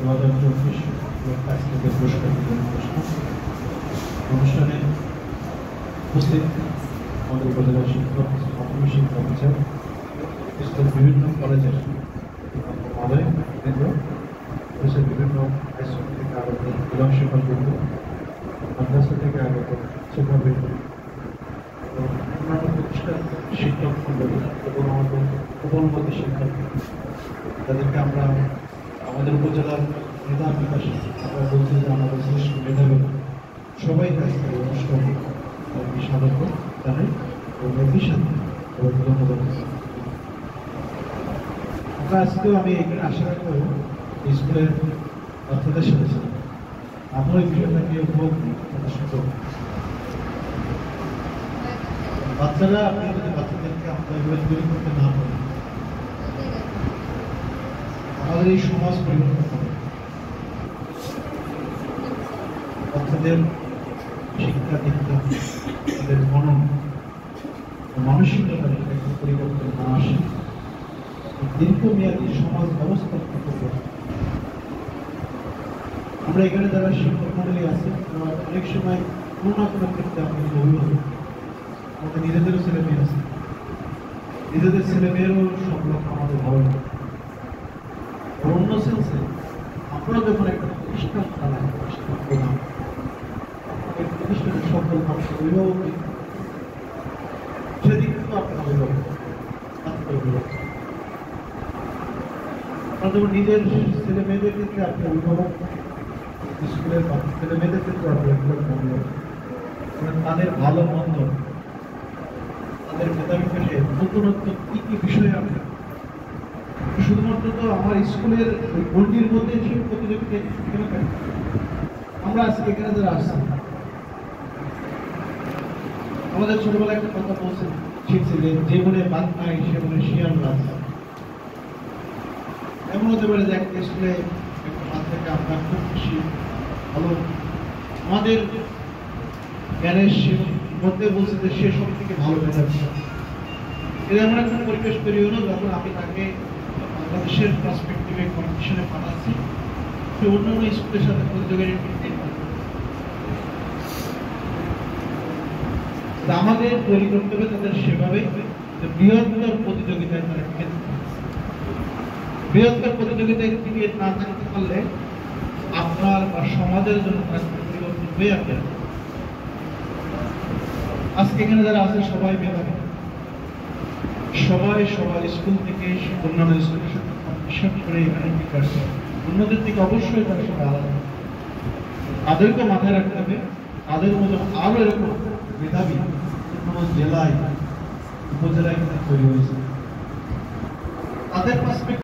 2024 আজকে পুরস্কার বিতরণ অনুষ্ঠানে উপস্থিত আমাদের উপজেলা শিক্ষক প্রাথমিক শিক্ষা অফিসার বিভিন্ন কলেজের মহোদয় কেন্দ্র দেশের বিভিন্ন হাইস্কুল থেকে আগত ইলাম শিক্ষকবৃন্দ, মাদ্রাসা থেকে আগত শিক্ষকবৃন্দ, অন্যান্য প্রতিষ্ঠান শিক্ষক মন্ডলী এবং আমাদের উপনগরী শিক্ষক, তাদেরকে আমরা আমাদের উপজেলার মেধা বিকাশ আমরা বলছি যে আমাদের শ্রেষ্ঠ মেধাবী সবাই কাছে অনুষ্ঠানে স্বাগত জানাই এবং একই সাথে ধন্যবাদ। আমরা আজকেও আমি এখানে আশা রাখবো স্কুলের বাচ্চাদের সাথে আমরা এই বিষয়টাকে উপভোগ সুযোগ বাচ্চারা আপনি যদি বাচ্চাদেরকে আমরা এভাবে তৈরি করতে না পারি আমাদের এই সমাজ পরিবর্তন হবে। বাচ্চাদের শিক্ষা দীক্ষা তাদের মনন মানসিকতার একটা পরিবর্তন না আসে দীর্ঘমেয়াদী সমাজ ব্যবস্থা করতে। আমরা এখানে যারা শিক্ষক মন্ডলী আছে অনেক সময় কোনো না কোনো ক্ষেত্রে আমাদের অভিভাবক আমাদের নিজেদেরও ছেলে মেয়ে আছে, নিজেদের ছেলে মেয়েরও সব লক্ষ্য আমাদের ভালো লাগে। অন্য সেন্সে আমরা যখন একটা প্রতিষ্ঠান চালাই প্রধান এই প্রতিষ্ঠানের সকল মানুষ অভিভাবক সেদিক কিন্তু আপনার অভিভাবক আমরা যেমন নিজের ছেলে মেয়েদের ক্ষেত্রে আপনি অভিভাবক, স্কুলের ছেলে মেয়েদের ক্ষেত্রে আপনি অভিভাবক, তাদের ভালো মন্দ তাদের মেধা বিকাশে নতুনত্ব কি কি বিষয়ে আপনি শুধুমাত্র তো আমার স্কুলের ওই গণ্ডির মধ্যে সেই প্রতিযোগিতা আমরা আজকে এখানে যারা আসছি আমাদের ছোটবেলায় একটা কথা বলছেন শিখছিলেন যে মনে বাদ নাই সে মনে শিয়াল রাজ। এমন হতে পারে যে একটা স্কুলে একটা বাচ্চাকে আমরা খুব বেশি ভালো আমাদের জ্ঞানের মধ্যে বলছে যে সে সব থেকে ভালো মেধাবী। এটা এমন একটা পরিবেশ তৈরি হলো যখন আমি তাকে বাংলাদেশের পার্সপেক্টিভে কম্পিটিশনে পাঠাচ্ছি সে অন্যান্য স্কুলের সাথে প্রতিযোগিতা করতে আমাদের তৈরি করতে হবে তাদের সেভাবে বৃহত্তর প্রতিযোগিতায় তারা বৃহত্তর প্রতিযোগিতায় টিকে না থাকতে পারলে আপনার বা সমাজের জন্য তার পরিবর্তন হয়ে আসবে। আজকে এখানে যারা আছে সবাই মেধাবী, সবাই সবার স্কুল থেকে অন্যান্য স্কুলের সাথে কম্পিটিশন করে এখানে টিকে আসছে। অন্যদের থেকে অবশ্যই তার সাথে আলাদা, তাদেরকে মাথায় রাখতে হবে তাদের মতো আরো এরকম মেধাবী অন্য জেলায় উপজেলায় তৈরি হয়েছে তাদের পার্সপেক্টিভ